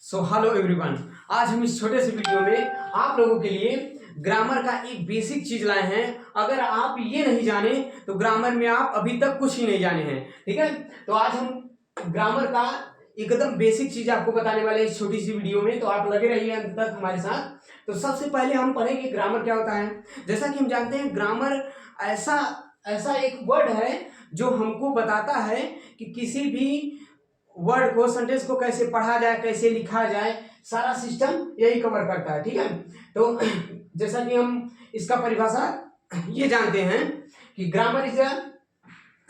Hello everyone. आज हम इस छोटे से वीडियो में आप लोगों के लिए ग्रामर का एक बेसिक चीज लाए हैं। अगर आप ये नहीं जाने तो ग्रामर में आप अभी तक कुछ ही नहीं जाने हैं। ठीक है, तो आज हम ग्रामर का एकदम बेसिक चीज आपको बताने वाले हैं इस छोटी सी वीडियो में, तो आप लगे रहिए अंत तक हमारे साथ। तो सबसे पहले हम पढ़ेंगे ग्रामर क्या होता है। जैसा कि हम जानते हैं ग्रामर ऐसा ऐसा एक वर्ड है जो हमको बताता है कि किसी भी वर्ड को, सेंटेंस को कैसे पढ़ा जाए, कैसे लिखा जाए, सारा सिस्टम यही कवर करता है। ठीक है, तो जैसा कि हम इसका परिभाषा ये जानते हैं कि grammar is a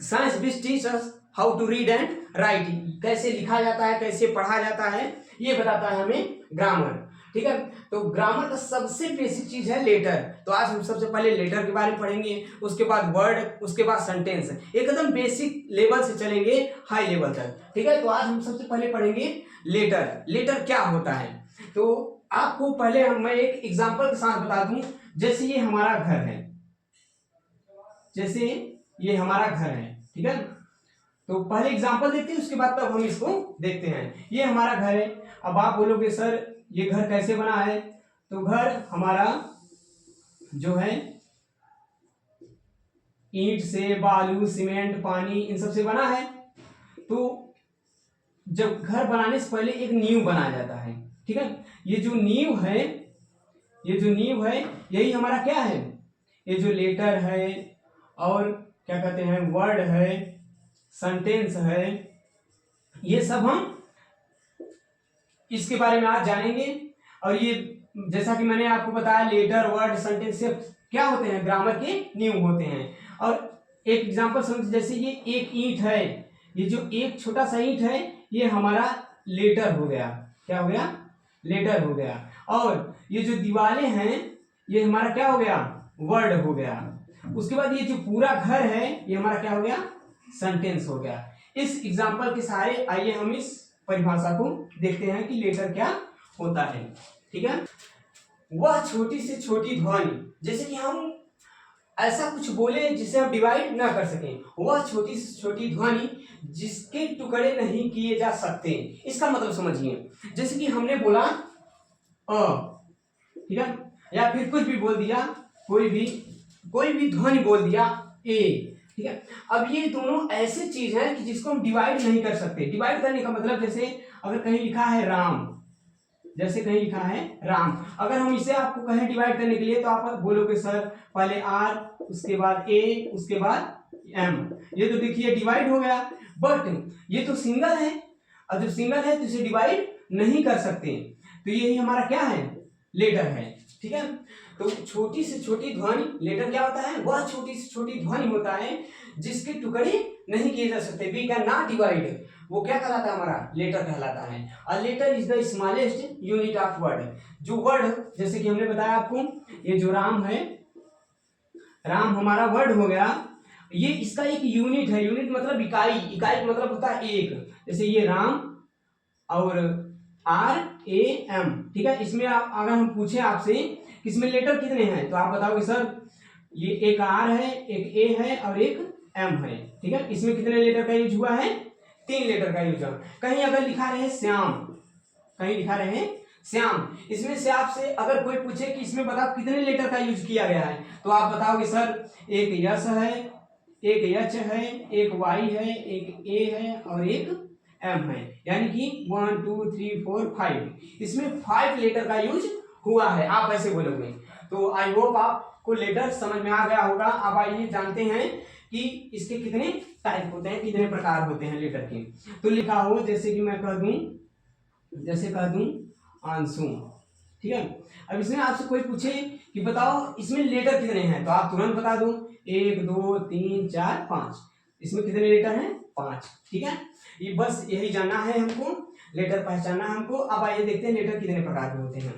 science which teach us how to read and write. कैसे लिखा जाता है, कैसे पढ़ा जाता है, ये बताता है हमें ग्रामर। ठीक है, तो ग्रामर का सबसे बेसिक चीज है लेटर। तो आज हम सबसे पहले लेटर के बारे में पढ़ेंगे, उसके बाद वर्ड, उसके बाद सेंटेंस, एकदम बेसिक लेवल से चलेंगे हाई लेवल तक। ठीक है, तो आज हम सबसे पहले पढ़ेंगे लेटर। लेटर क्या होता है, तो आपको पहले मैं एक एग्जांपल के साथ बता दूं। जैसे ये हमारा घर है, जैसे ये हमारा घर है। ठीक है, तो पहले एग्जांपल देखते हैं, उसके बाद तब हम इसको देखते हैं। ये हमारा घर है। अब आप बोलोगे सर ये घर कैसे बना है, तो घर हमारा जो है ईंट से, बालू, सीमेंट, पानी, इन सब से बना है। तो जब घर बनाने से पहले एक नींव बनाया जाता है। ठीक है, ये जो नींव है, ये जो नींव है यही हमारा क्या है, ये जो लेटर है और क्या कहते हैं वर्ड है, सेंटेंस है, ये सब हम इसके बारे में आज जानेंगे। और ये जैसा कि मैंने आपको बताया लेटर, वर्ड, सेंटेंस से क्या होते हैं, ग्रामर के नींव होते हैं। और एक एग्जांपल समझ, जैसे ये एक ईंट है, ये जो एक छोटा सा ईंट है ये हमारा लेटर हो गया। क्या हो गया, लेटर हो गया। और ये जो दीवारें हैं ये हमारा क्या हो गया, वर्ड हो गया। उसके बाद ये जो पूरा घर है ये हमारा क्या हो गया, सेंटेंस हो गया। इस एग्जांपल के सहारे आइए हम इस परिभाषा को देखते हैं कि लेटर क्या होता है। ठीक है, वह छोटी से छोटी ध्वनि, जैसे कि हम ऐसा कुछ बोले जिसे हम डिवाइड ना कर सकें, वह छोटी से छोटी ध्वनि जिसके टुकड़े नहीं किए जा सकते। इसका मतलब समझिए, जैसे कि हमने बोला अ, ठीक है, या फिर कुछ भी बोल दिया, कोई भी ध्वनि बोल दिया ए। ठीक है, अब ये दोनों ऐसे चीज हैं कि जिसको हम डिवाइड नहीं कर सकते। डिवाइड करने का मतलब, जैसे अगर कहीं लिखा है राम, जैसे कहीं लिखा है राम, अगर हम इसे आपको कहें डिवाइड करने के लिए तो आप बोलोगे सर पहले आर, उसके बाद ए, उसके बाद एम। ये तो देखिए डिवाइड हो गया, बट ये तो सिंगल है, और जब सिंगल है तो इसे डिवाइड नहीं कर सकते। तो यही हमारा क्या है, लेटर है। ठीक है, तो छोटी से छोटी ध्वनि, लेटर क्या होता है, वह छोटी से छोटी ध्वनि होता है जिसके टुकड़े नहीं किए जा सकते, वी कैन नॉट डिवाइड। वो क्या कहलाता है, हमारा लेटर कहलाता है। A letter is the smallest unit of word. जो वर्ड, जैसे कि हमने बताया आपको, ये जो राम है, राम हमारा वर्ड हो गया, ये इसका एक यूनिट है। यूनिट मतलब इकाई, इकाई मतलब होता है एक। जैसे ये राम और आर ए एम। ठीक है, इसमें आप अगर हम पूछे आपसे कि इसमें लेटर कितने हैं, तो आप बताओगे सर ये एक आर है, एक ए है और एक एम है। ठीक है, इसमें कितने लेटर का यूज हुआ है, 3 लेटर का यूज हुआ। कहीं अगर लिखा रहे श्याम, कहीं लिखा रहे श्याम, इसमें से आपसे अगर कोई पूछे कि इसमें बताओ कितने लेटर का यूज किया गया है, तो आप बताओगे सर एक यस है, एक एच है, एक वाई है, एक ए है और एक एम है। यानी कि 1 2 3 4 5, इसमें 5 लेटर का यूज हुआ है। आप ऐसे बोलोगे। तो आई होप आपको लेटर समझ में आ गया होगा। अब आइए जानते हैं कि इसके कितने टाइप होते हैं, कितने प्रकार होते हैं लेटर के। तो लिखा हो, जैसे कि मैं कह दूं, जैसे कह दूं आंसू। ठीक है, अब इसमें आपसे कोई पूछे कि बताओ इसमें लेटर कितने हैं, तो आप तुरंत बता दो 1 2 3 4 5। इसमें कितने लेटर हैं, 5। ठीक है, ये बस यही जानना है हमको, लेटर पहचानना है हमको। अब आइए देखते हैं लेटर कितने प्रकार के होते हैं।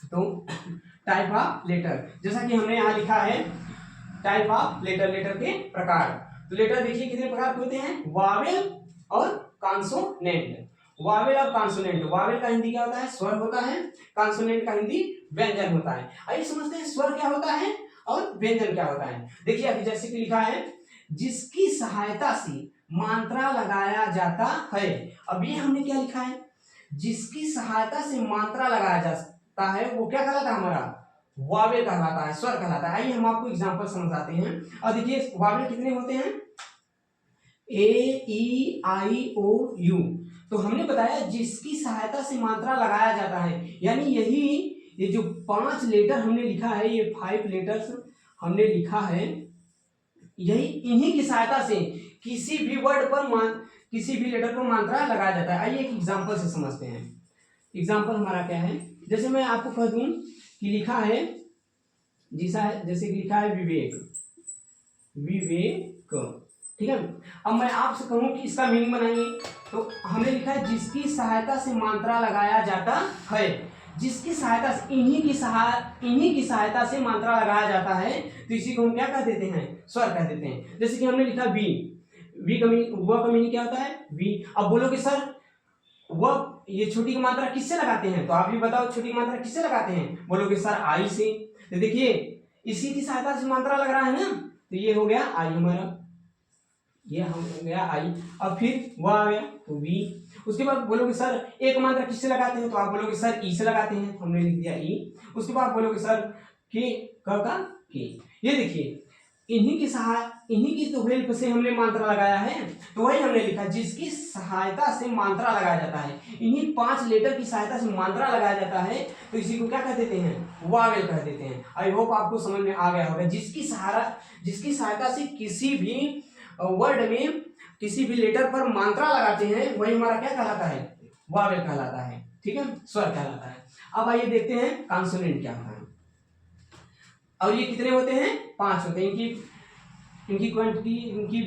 तो टाइप ऑफ लेटर, जैसा कि हमने यहाँ लिखा है टाइप ऑफ लेटर, लेटर के प्रकार। तो लेटर देखिए कितने प्रकार के होते हैं, वावेल और कॉन्सोनेंट। वावेल और कॉन्सोनेंट, वावेल का हिंदी क्या होता है, स्वर होता है। कॉन्सोनेंट का हिंदी व्यंजन होता है। आइए समझते हैं स्वर क्या होता है और व्यंजन क्या होता है। देखिए अभी जैसे कि लिखा है, जिसकी सहायता से मात्रा लगाया जाता है। अब ये हमने क्या लिखा है, जिसकी सहायता से मात्रा लगाया जाता है वो क्या कहलाता है हमारा, वावेल कहलाता है, स्वर कहलाता है। आइए हम आपको एग्जांपल समझाते हैं। और देखिए वावेल कितने होते हैं, ए ई आई ओ यू। तो हमने बताया जिसकी सहायता से मात्रा लगाया जाता है, यानी यही ये जो 5 लेटर हमने लिखा है, ये 5 लेटर्स हमने लिखा है, यही इन्हीं की सहायता से किसी भी वर्ड पर किसी भी लेटर पर मात्रा लगाया जाता है। आइए एक एग्जांपल से समझते हैं। एग्जांपल हमारा क्या है, जैसे मैं आपको कह दूं कि लिखा है जैसे कि लिखा है विवेक, विवेक, ठीक है। अब मैं आपसे कहूं कि इसका मीनिंग बनाइए, तो हमने लिखा है जिसकी सहायता से मात्रा लगाया जाता है, जिसकी सहायता से इन्हीं की सहायता से मात्रा लगाया जाता है, तो इसी को हम क्या कह देते हैं, स्वर कह देते हैं। जैसे कि हमने लिखा वी का मीनिंग क्या होता है, वी। अब बोलोगे सर वह ये छोटी की मात्रा किससे लगाते हैं, तो आप भी बताओ छोटी की मात्रा किससे लगाते हैं, बोलोगे सर आई से। तो देखिए इसी की सहायता से मात्रा लग रहा है ना, तो ये हो गया आई हमारा, ये हो गया आई। अब फिर वह आ गया तो वी। उसके बाद बोलोगे सर एक मात्रा किससे लगाते हैं, तो आप बोलोगे सर ई से लगाते हैं, तो हमने लिख दिया ई। उसके बाद बोलोगे सर के का के। ये देखिए इन्हीं की तो हेल्प से हमने मात्रा लगाया है, तो वही हमने लिखा जिसकी सहायता से मात्रा लगाया जाता है, इन्हीं 5 लेटर की सहायता से मात्रा लगाया जाता है, तो इसी को क्या कह देते हैं, वावेल कह देते हैं। आई होप आपको समझ में आ गया होगा। जिसकी सहायता से किसी भी वर्ड में किसी भी लेटर पर मात्रा लगाते हैं, वही हमारा क्या कहलाता है, वावेल कहलाता है, ठीक है, स्वर कहलाता है। अब आइए देखते हैं कॉन्सोनेंट क्या होता है। और ये कितने होते हैं, 5 होते हैं। इनकी क्वांटिटी, इनकी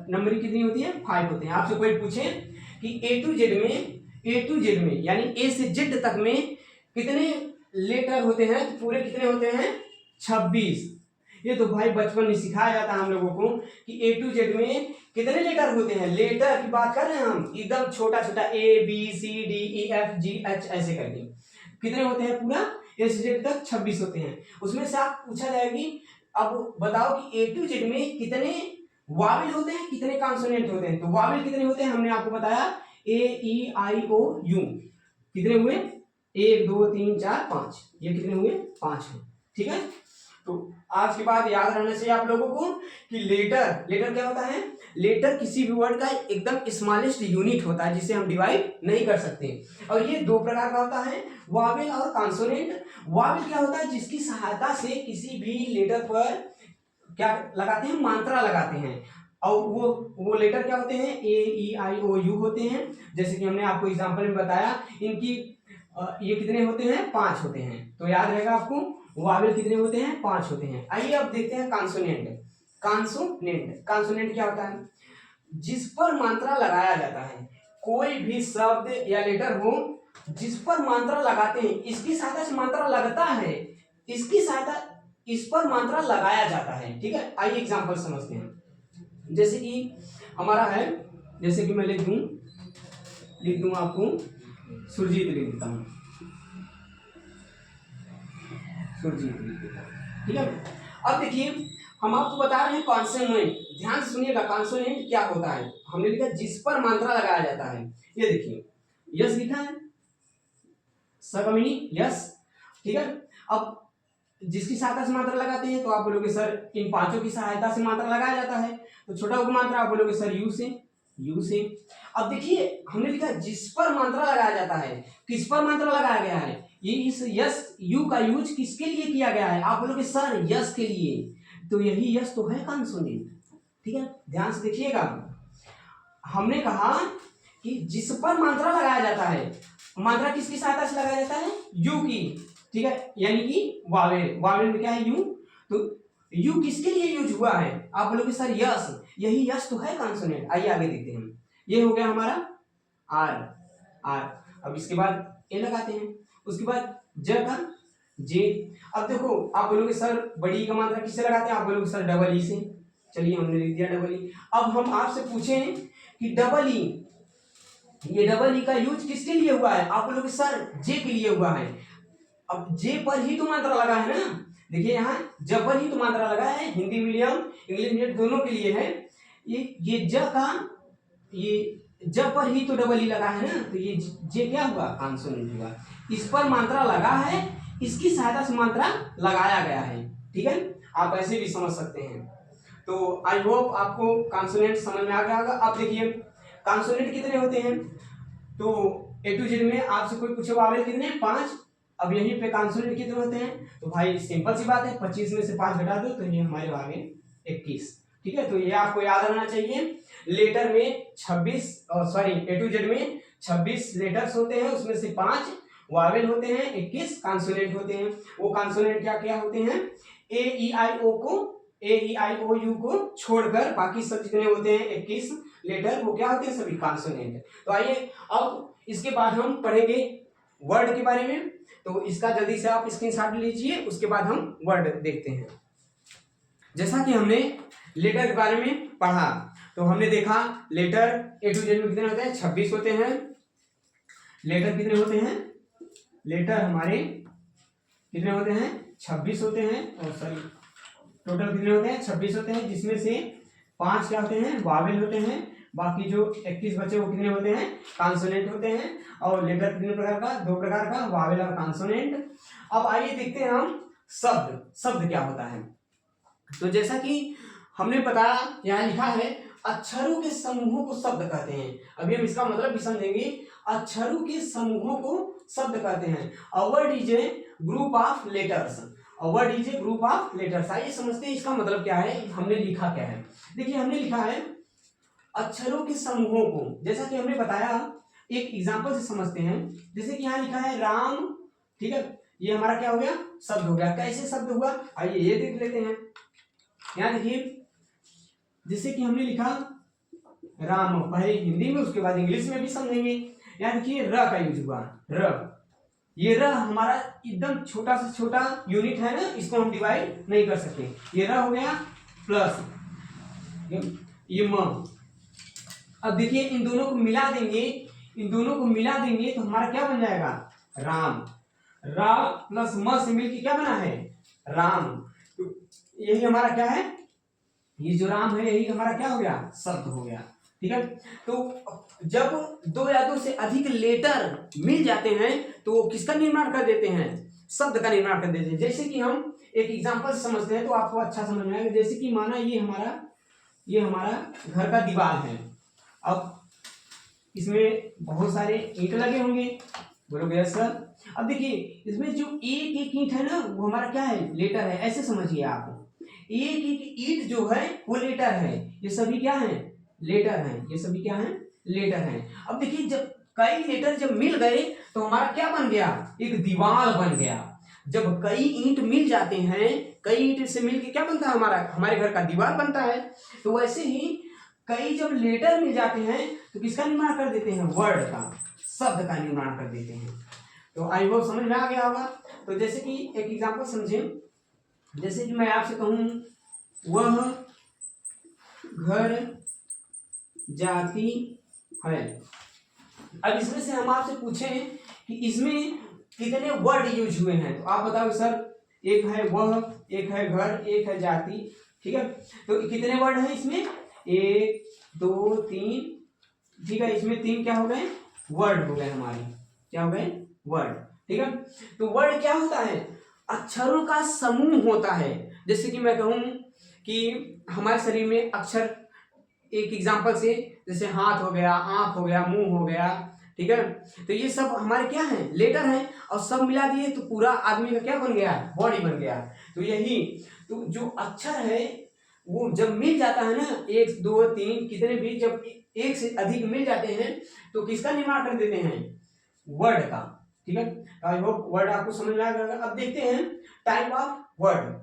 नंबरिंग कितनी होती है, 5 होते हैं। आपसे कोई पूछे कि ए टू जेड में यानी ए से जेड तक में कितने लेटर होते हैं, तो पूरे कितने होते हैं, 26। ये तो भाई बचपन में सिखाया जाता है हम लोगों को कि ए टू जेड में कितने लेटर होते हैं। लेटर की बात कर रहे हैं हम, एकदम छोटा छोटा A B C D E F G H ऐसे करके कितने होते हैं, पूरा ए से जेड तक 26 होते हैं। उसमें से आप पूछा जाएगी अब बताओ कि ए टू जेड में कितने वावेल होते हैं, कितने कॉन्सोनेंट होते हैं। तो वावेल कितने होते हैं, हमने आपको बताया ए ई आई ओ यू। कितने हुए, 1 2 3 4 5, ये कितने हुए, 5 है, ठीक है। तो आज के बाद याद रहना चाहिए आप लोगों को कि लेटर क्या होता है, लेटर किसी भी वर्ड का एकदम स्मॉलेस्ट यूनिट होता है जिसे हम डिवाइड नहीं कर सकते। और ये 2 प्रकार का होता है, वावेल और कॉन्सोनेंट। वावेल क्या होता है, जिसकी सहायता से किसी भी लेटर पर क्या लगाते हैं, मात्रा लगाते हैं। और वो लेटर क्या होते हैं, ए ई आई ओ यू होते हैं। जैसे कि हमने आपको एग्जांपल में बताया, इनकी ये कितने होते हैं, 5 होते हैं। तो याद रहेगा आपको वावेल कितने होते हैं, 5 होते हैं। आइए अब देखते हैं कॉन्सोनेंट क्या होता है, जिस पर मात्रा लगाया जाता है। कोई भी शब्द या लेटर हो जिस पर मात्रा लगाते हैं, इसकी सहायता से मात्रा लगता है, इस पर मात्रा लगाया जाता है, ठीक है। आइए एग्जांपल समझते हैं। जैसे कि हमारा है, जैसे कि मैं लिख दूं आपको सुरजीत लिख देता हूं, सुरजीत लिख देता हूं, ठीक है। अब देखिए हम आपको बता रहे हैं कॉन्सोनेंट, ध्यान से सुनिएगा कॉन्सोनेंट क्या होता है। हमने लिखा जिस पर मात्रा लगाया जाता है। ये देखिए यस लिखा है, स का मीनिंग यस, ठीक है। अब जिसकी सहायता से मात्रा लगाते हैं, तो आप बोलोगे सर इन 5 की सहायता से मात्रा लगाया जाता है। तो छोटा उप मात्रा आप बोलोगे सर यू से। अब देखिए हमने लिखा जिस पर मात्रा लगाया जाता है, किस पर मात्रा लगाया गया है, ये इस यस यू का यूज किसके लिए किया गया है, आप बोलोगे सर यस के लिए। तो यही यस तो है कॉन्सोनेंट, ठीक है। ध्यान से देखिएगा, हमने कहा कि जिस पर मात्रा लगाया जाता है, मात्रा किसकी सहायता से लगाया जाता है, यू की, ठीक है, यानी कि वावेल में क्या है, यू। तो यू किसके लिए यूज हुआ है, आप बोलोगे सर यस, यही यस तो है कॉन्सोनेंट। आइए आगे देखते हैं। ये हो गया हमारा आर। अब इसके बाद ए लगाते हैं, उसके बाद ज का जे। अब देखो आप बोलोगे सर बड़ी का मात्रा किससे लगाते हैं, आप बोलोगे सर डबल ई से। चलिए हमने लिख दिया डबल ई। अब हम आपसे पूछें कि डबल ई, ये डबल ई का यूज किसके लिए हुआ है, आप बोलोगे सर जे के लिए हुआ है। अब जे पर ही तो मात्रा लगा है ना, देखिए यहाँ ज पर ही तो मात्रा लगा है, हिंदी मीडियम इंग्लिश मीडियम दोनों के लिए है। ये ज का, ये जब पर ही तो डबल ई लगा है ना, तो ये जे क्या हुआ, कॉन्सोनेंट हुआ। इस पर मात्रा लगा है, इसकी सहायता से मात्रा लगाया गया है। ठीक है, आप ऐसे भी समझ सकते हैं। तो आई होप आपको कॉन्सोनेंट समझ में आ गया होगा। अब देखिए कॉन्सोनेंट कितने होते हैं, तो ए टू जेड में आपसे कोई पूछे वावेल कितने, 5। अब यहीं पे कॉन्सोनेंट कितने होते हैं, तो भाई सिंपल सी बात है, 25 में से 5 घटा दो तो ये हमारे आ गए 21। ठीक है, तो ये आपको याद रहना चाहिए। लेटर में 26 सॉरी ए टू जेड में 26 लेटर्स होते हैं, उसमें से 5 वावेल होते हैं, 21 कॉन्सोनेंट होते हैं। वो कॉन्सोनेंट क्या क्या होते हैं, ए ई आई ओ यू को छोड़कर बाकी सब जितने होते हैं 21 लेटर, वो क्या होते हैं, सभी कॉन्सोनेंट। तो आइए अब इसके बाद हम पढ़ेंगे वर्ड के बारे में। तो इसका जल्दी से आप स्क्रीनशॉट लीजिए, उसके बाद हम वर्ड देखते हैं। जैसा कि हमने लेटर के बारे में पढ़ा, तो हमने देखा लेटर ए टू जेड में कितने होते हैं, 26 होते हैं। लेटर कितने होते हैं, लेटर हमारे कितने होते हैं, 26 होते हैं। और सॉरी टोटल कितने होते हैं, 26 होते हैं, जिसमें से 5 क्या होते हैं, वावेल होते हैं। बाकी जो 21 बचे वो कितने होते हैं, कॉन्सोनेंट होते हैं। और लेटर कितने प्रकार का, 2 प्रकार का, वावेल और कॉन्सोनेंट। अब आइए देखते हैं हम शब्द क्या होता है। तो जैसा कि हमने बताया, यहाँ लिखा है अक्षरों के समूहों को शब्द कहते हैं। अभी हम इसका मतलब भी समझेंगे। अक्षरों के समूहों को शब्द कहते हैं। अ word is a group of letters. A word is a group of letters. आइए समझते हैं इसका मतलब क्या है, हमने लिखा क्या है। देखिए हमने लिखा है अक्षरों के समूहों को, जैसा कि हमने बताया, एक एग्जाम्पल से समझते हैं। जैसे कि यहाँ लिखा है राम, ठीक है, ये हमारा क्या हो गया, शब्द हो गया। कैसे शब्द हुआ, आइए ये देख लेते हैं। यहाँ देखिए जैसे कि हमने लिखा राम, पहले हिंदी में उसके बाद इंग्लिश में भी समझेंगे। यहाँ देखिए र का यूज हुआ, र। ये र हमारा एकदम छोटा से छोटा यूनिट है ना, इसको हम डिवाइड नहीं कर सकते। ये र हो गया प्लस ये म। अब देखिए इन दोनों को मिला देंगे, तो हमारा क्या बन जाएगा, राम। रा प्लस म से मिलकर क्या बना है, राम। तो यही हमारा क्या है, ये जो राम है यही हमारा क्या हो गया, शब्द हो गया। ठीक है, तो जब 2 या 2 से अधिक लेटर मिल जाते हैं तो वो किसका निर्माण कर देते हैं, शब्द का निर्माण कर देते हैं। जैसे कि हम एक एग्जांपल समझते हैं तो आपको अच्छा समझ में आएगा। जैसे कि माना ये हमारा घर का दीवार है। अब इसमें बहुत सारे ईंट लगे होंगे, बोलोगे यस सर। अब देखिए इसमें जो एक एक ईंट है ना, वो हमारा क्या है, लेटर है। ऐसे समझिए आप, एक एक ईंट जो है वो लेटर है। ये सभी क्या है, लेटर हैं। ये सभी क्या हैं, लेटर हैं। अब देखिए जब कई लेटर जब मिल गए तो हमारा क्या बन गया, एक दीवार बन गया। जब कई ईंट मिल जाते हैं, कई ईंट से मिलके क्या बनता है, हमारे घर का दीवार बनता है। तो वैसे ही कई जब लेटर मिल जाते हैं तो किसका निर्माण कर देते हैं, वर्ड का, शब्द का निर्माण कर देते हैं। तो आई होप समझ में आ गया होगा। तो जैसे कि एक एग्जांपल समझें, जैसे कि मैं आपसे कहूं वह घर जाती है। अब इसमें से हम आपसे पूछें कि इसमें कितने वर्ड यूज हुए हैं, तो आप बताओ सर। एक है वह, एक है घर, एक है जाति। ठीक है, तो कितने वर्ड हैं इसमें, 1 2 3। ठीक है, इसमें 3 क्या हो गए, वर्ड हो गए हमारे, क्या हो गए, वर्ड। ठीक है, तो वर्ड क्या होता है, अक्षरों का समूह होता है। जैसे कि मैं कहूं कि हमारे शरीर में अक्षर, एक एग्जांपल से, जैसे हाथ हो गया, आंख हो गया, मुंह हो गया। ठीक है, तो ये सब हमारे क्या हैं, लेटर हैं। और सब मिला दिए तो पूरा आदमी का क्या बन गया, बॉडी बन गया। तो यही, तो जो अक्षर है वो जब मिल जाता है ना, 1 2 3 कितने भी, जब एक से अधिक मिल जाते हैं तो किसका निर्माण कर देते हैं, वर्ड का। ठीक है, आई होप वर्ड आपको समझ में आ गया। अब देखते हैं टाइप ऑफ वर्ड।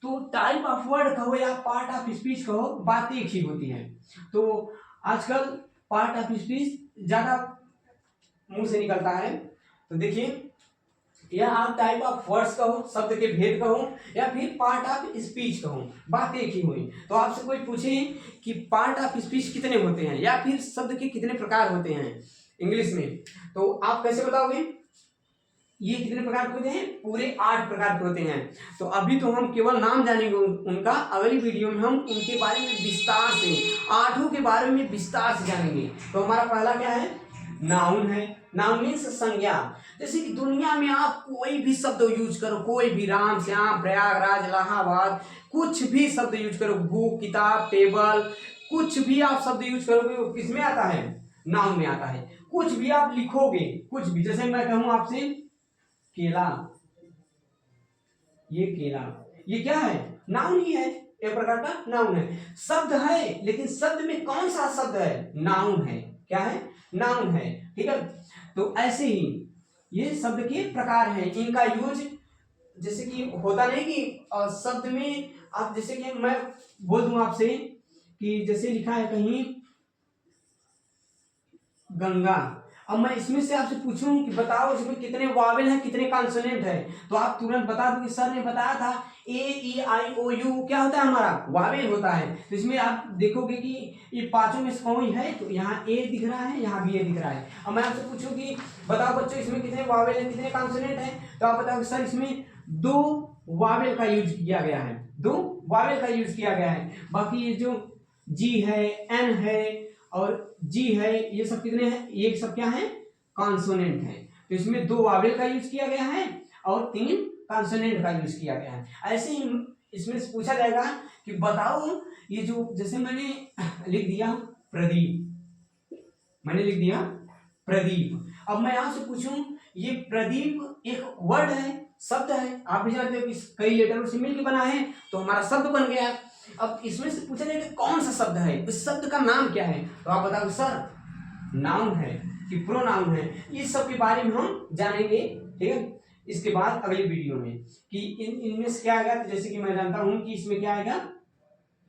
तो टाइप ऑफ वर्ड कहो या पार्ट ऑफ स्पीच कहो, बात एक ही होती है। तो आजकल पार्ट ऑफ स्पीच ज्यादा मुंह से निकलता है। तो देखिए या आप टाइप ऑफ वर्ड्स कहो, शब्द के भेद कहो, या फिर पार्ट ऑफ स्पीच कहो, बात एक ही हुई। तो आपसे कोई पूछे कि पार्ट ऑफ स्पीच कितने होते हैं या फिर शब्द के कितने प्रकार होते हैं इंग्लिश में, तो आप कैसे बताओगे, ये कितने प्रकार के होते हैं? पूरे 8 प्रकार के होते हैं। तो अभी तो हम केवल नाम जानेंगे उनका, अगली वीडियो में हम उनके बारे में विस्तार से, 8 के बारे में विस्तार से जानेंगे। तो हमारा पहला क्या है? नाउन है। नाउन मीन्स संज्ञा। जैसे कि दुनिया में आप कोई भी शब्द यूज करो, कोई भी, राम, श्याम, प्रयागराज, इलाहाबाद, कुछ भी शब्द यूज करो, बुक, किताब, टेबल, कुछ भी आप शब्द यूज करोगे वो किसमें आता है? नाउन में आता है। कुछ भी आप लिखोगे, कुछ भी, जैसे मैं कहूं आपसे केला, ये केला, ये क्या है? नाउन ही है, एक प्रकार का नाउन है। शब्द है, लेकिन शब्द में कौन सा शब्द है? नाउन है। क्या है? नाउन है। ठीक है। तो ऐसे ही ये शब्द के प्रकार हैं, इनका यूज जैसे कि होता नहीं कि शब्द में आप, जैसे कि मैं बोल दूं आपसे कि जैसे लिखा है कहीं गंगा, अब मैं इसमें से आपसे पूछूं कि बताओ इसमें कितने वावेल हैं, कितने कॉन्सोनेंट है, तो आप तुरंत बता दो कि सर ने बताया था ए ई आई ओ यू क्या होता है? हमारा वावेल होता है। तो इसमें आप देखोगे कि ये पांचों में से कौन है, तो यहाँ ए दिख रहा है, यहाँ भी ए दिख रहा है। अब मैं आपसे पूछूं कि बताओ बच्चों इसमें कितने वावेल हैं, कितने कॉन्सोनेंट है, तो आप बताओ सर इसमें 2 वावेल का यूज किया गया है, 2 वावेल का यूज किया गया है। बाकी ये जो जी है, एन है और जी है, ये सब कितने हैं? ये सब क्या है? कॉन्सोनेंट है। तो इसमें 2 वावेल का यूज किया गया है और 3 कॉन्सोनेंट का यूज किया गया है। ऐसे ही इसमें से पूछा जाएगा कि बताओ ये जो, जैसे मैंने लिख दिया प्रदीप, मैंने लिख दिया प्रदीप, अब मैं यहां से पूछूं ये प्रदीप एक वर्ड है, शब्द है। आप भी जानते हो कि कई लेटरों से मिलकर बना है, तो हमारा शब्द बन गया। अब इसमें से पूछा जाएगा कौन सा शब्द है, उस शब्द का नाम क्या है, तो आप बताओ सर नाउन है कि प्रोनाउन है। इस सब के बारे में हम जानेंगे। ठीक है। इसके बाद अगली वीडियो में कि इनमें से क्या आएगा। तो जैसे कि मैं जानता हूं कि इसमें क्या आएगा,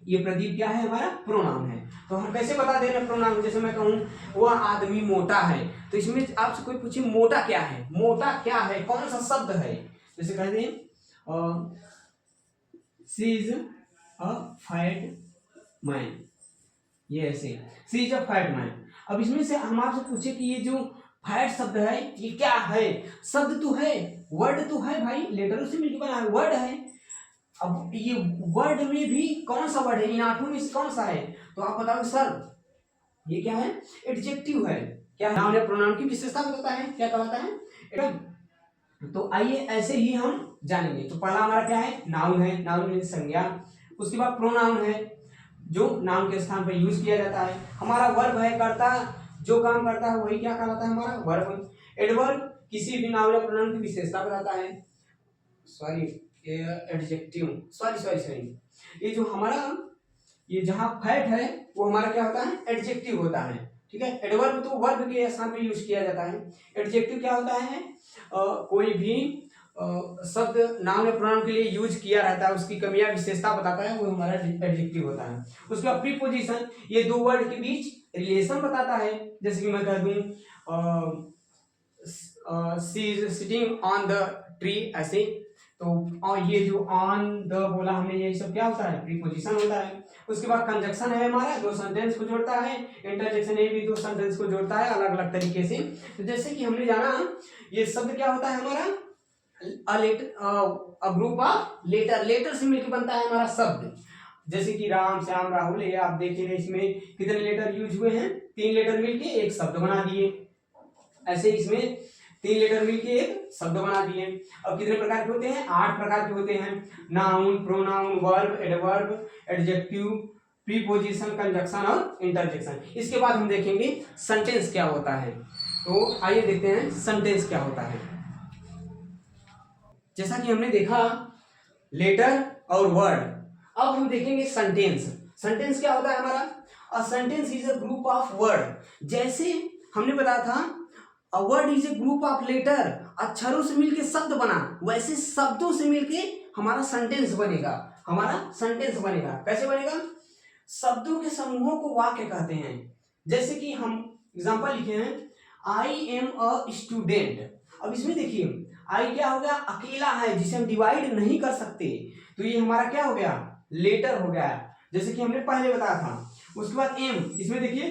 ये प्रदीप क्या है? हमारा प्रोनाउन है। तो हम कैसे बता दे रहे हैं प्रोनाउन? जैसे मैं कहूं वह आदमी मोटा है, तो इसमें आपसे कोई पूछे मोटा क्या है, मोटा क्या है, कौन सा शब्द है, जैसे कह दें सी इज अ फैट मैन, ये ऐसे सी इज अ फैट मैन। अब इसमें से हम आपसे पूछे कि ये जो फैट शब्द है ये क्या है? शब्द तो है, वर्ड तो है भाई, लेटरों से मिलकर बना है, वर्ड है। अब ये वर्ड में भी कौन सा वर्ड है? इन 8 में से कौन सा है? तो आप बताओ सर ये क्या है? एडजेक्टिव है। क्या है? नाउन या प्रोनाउन की विशेषता बताता है, क्या कहलाता है? तो आइए ऐसे ही हम जानेंगे। तो पहला हमारा क्या है? नाउन है, नाउन मीन्स संज्ञा। उसके बाद प्रोनाउन है जो नाउन के स्थान पर यूज किया जाता है। हमारा वर्ब है, करता जो काम करता है वही क्या कहलाता है? हमारा वर्ब। एडवर्ब किसी भी नाउन या प्रोनाउन की विशेषता बताता है। सॉरी, एडजेक्टिव, सॉरी, ये जो हमारा ये जहां फैट है वो हमारा क्या होता है? एडजेक्टिव होता है। ठीक है। एडवर्ब तो वर्ब के स्थान पर यूज किया जाता है। एडजेक्टिव क्या होता है? कोई भी शब्द नाउन या प्रोनाउन के लिए यूज किया रहता है, उसकी कमियां विशेषता बताता है, वो हमारा एडजेक्टिव होता है। उसके बाद प्रीपोजिशन, ये 2 वर्ड के बीच रिलेशन बताता है। जैसे कि मैं कह दूं she is sitting on the tree, ऐसे। तो और ये जो ऑन द बोला हमने, ये सब क्या होता है? प्रीपोजिशन होता है। उसके बाद कंजक्शन है हमारा, 2 सेंटेंस को जोड़ता है। इंटरजेक्शन ये भी 2 सेंटेंस को जोड़ता है अलग अलग तरीके से। तो जैसे कि हमने जाना ये शब्द क्या होता है हमारा? A group of letter, letter से मिलकर बनता है हमारा शब्द। जैसे कि राम, श्याम, राहुल, ये आप देख रहे इसमें कितने लेटर यूज हुए हैं? 3 लेटर मिलके एक शब्द बना दिए। ऐसे इसमें 3 लेटर मिलके एक शब्द बना दिए। अब कितने प्रकार के होते हैं? 8 प्रकार के होते हैं। Noun, pronoun, verb, adverb, adjective, preposition, conjunction और इंटरजेक्शन। इसके बाद हम देखेंगे सेंटेंस क्या होता है। तो आइए देखते हैं सेंटेंस क्या होता है। जैसा कि हमने देखा लेटर और वर्ड, अब हम देखेंगे सेंटेंस। सेंटेंस क्या होता है हमारा? A sentence is a group of word. जैसे हमने बताया था a word is a group of letter, अक्षरों से मिलके शब्द बना, वैसे शब्दों से मिलके हमारा सेंटेंस बनेगा। हमारा सेंटेंस बनेगा कैसे बनेगा? शब्दों के समूहों को वाक्य कहते हैं। जैसे कि हम एग्जांपल लिखे हैं आई एम अ स्टूडेंट। अब इसमें देखिए आई क्या हो गया? अकेला है जिसे हम डिवाइड नहीं कर सकते, तो ये हमारा क्या हो गया? लेटर हो गया, जैसे कि हमने पहले बताया था। उसके बाद एम, इसमें देखिए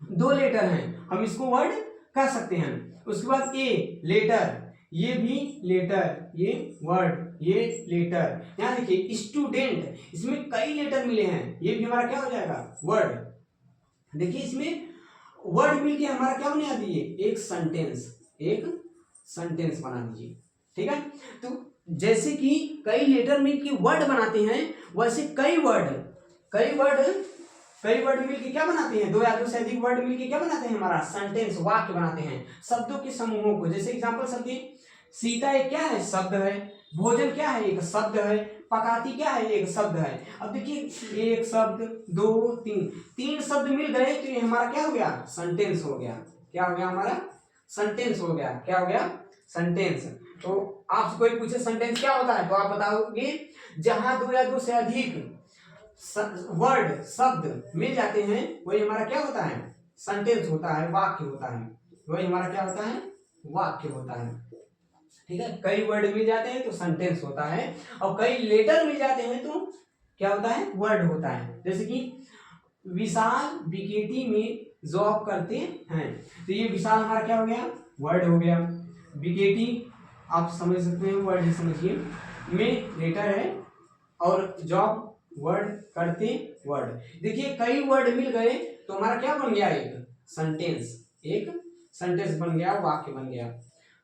2 लेटर हैं, हम इसको वर्ड कह सकते हैं। उसके बाद ए लेटर, ये भी लेटर, ये वर्ड, ये लेटर। यहाँ देखिए स्टूडेंट, इसमें कई लेटर मिले हैं, ये भी हमारा क्या हो जाएगा वर्ड। देखिए इसमें वर्ड मिलके हमारा क्या बना दिए, एक सेंटेंस बना दीजिए। ठीक है, तो जैसे कि कई लेटर मिलके वर्ड बनाते हैं, वैसे कई वर्ड मिलके क्या बनाते हैं, दो या दो से अधिक वर्ड मिलके क्या बनाते हैं, हमारा सेंटेंस, वाक्य बनाते हैं शब्दों के समूहों को। जैसे एग्जांपल समझिए, सीता एक क्या है, शब्द है। भोजन क्या है, एक शब्द है। पकाती क्या है, एक शब्द है। अब देखिए एक शब्द, दो, तीन शब्द मिल गए तो ये हमारा क्या हो गया, सेंटेंस हो गया। क्या हो गया हमारा, सेंटेंस हो गया। क्या हो गया, सेंटेंस। तो आपसे कोई पूछे सेंटेंस क्या होता है, तो आप बताओगे जहां दो या दो से अधिक वर्ड, शब्द मिल जाते हैं, वही हमारा क्या होता है, सेंटेंस होता है, वाक्य होता है। वही हमारा क्या होता है, वाक्य होता है। ठीक है, कई वर्ड मिल जाते हैं तो सेंटेंस होता है, और कई लेटर मिल जाते हैं तो क्या होता है, वर्ड होता है। जैसे कि विशाल बीकेटी में जॉब करते हैं, तो ये विशाल हमारा क्या हो गया, वर्ड हो गया। बीकेटी आप समझ सकते हैं, वर्ड ही समझिए। में लेटर है और जॉब वर्ड, करते वर्ड। देखिए कई वर्ड मिल गए तो हमारा क्या बन गया, एक सेंटेंस बन गया, वाक्य बन गया।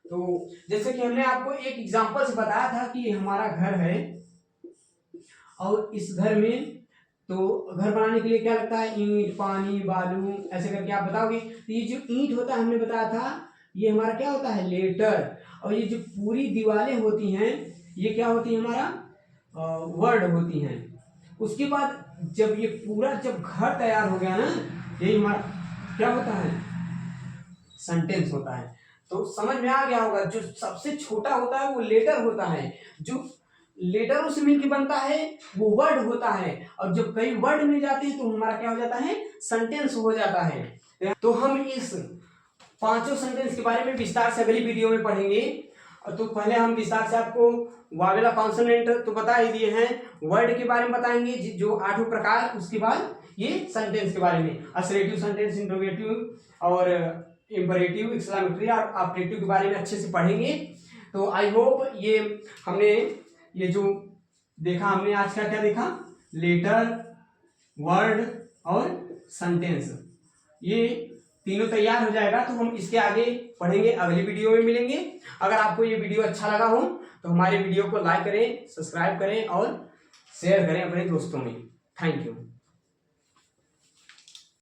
तो जैसे कि हमने आपको एक एग्जांपल से बताया था कि हमारा घर है और इस घर में, तो घर बनाने के लिए क्या लगता है, ईंट, पानी, बालू, ऐसे करके आप बताओगे। तो ये जो ईंट होता है हमने बताया था, ये हमारा क्या होता है, लेटर। और ये जो पूरी दीवारें होती हैं, ये क्या होती है, हमारा वर्ड होती हैं। उसके बाद जब ये पूरा जब घर तैयार हो गया ना, यही हमारा क्या होता है, सेंटेंस होता है। तो समझ में आ गया होगा, जो सबसे छोटा होता है वो लेटर होता है, जो लेटरों से मिलकर बनता है वो वर्ड होता है, और जब कई वर्ड मिल जाते हैं तो हमारा क्या हो जाता है, सेंटेंस हो जाता है। तो हम इस पांचों सेंटेंस के बारे में विस्तार से अगली वीडियो में पढ़ेंगे। तो पहले हम विस्तार से आपको वावेला कॉन्सोनेंट तो बता ही दिए हैं, वर्ड के बारे में बताएंगे जो 8 प्रकार, उसके बाद ये सेंटेंस के बारे में असर्टिव सेंटेंस, इंट्रोगेटिव और इंपरेटिव, एक्सक्लेमेटरी और ऑपरेटिव के बारे में अच्छे से पढ़ेंगे। तो आई होप ये हमने ये जो देखा, हमने आज का क्या देखा, लेटर, वर्ड और सेंटेंस, ये तीनों तैयार हो जाएगा तो हम इसके आगे पढ़ेंगे, अगली वीडियो में मिलेंगे। अगर आपको ये वीडियो अच्छा लगा हो तो हमारे वीडियो को लाइक करें, सब्सक्राइब करें और शेयर करें अपने दोस्तों में। Thank you.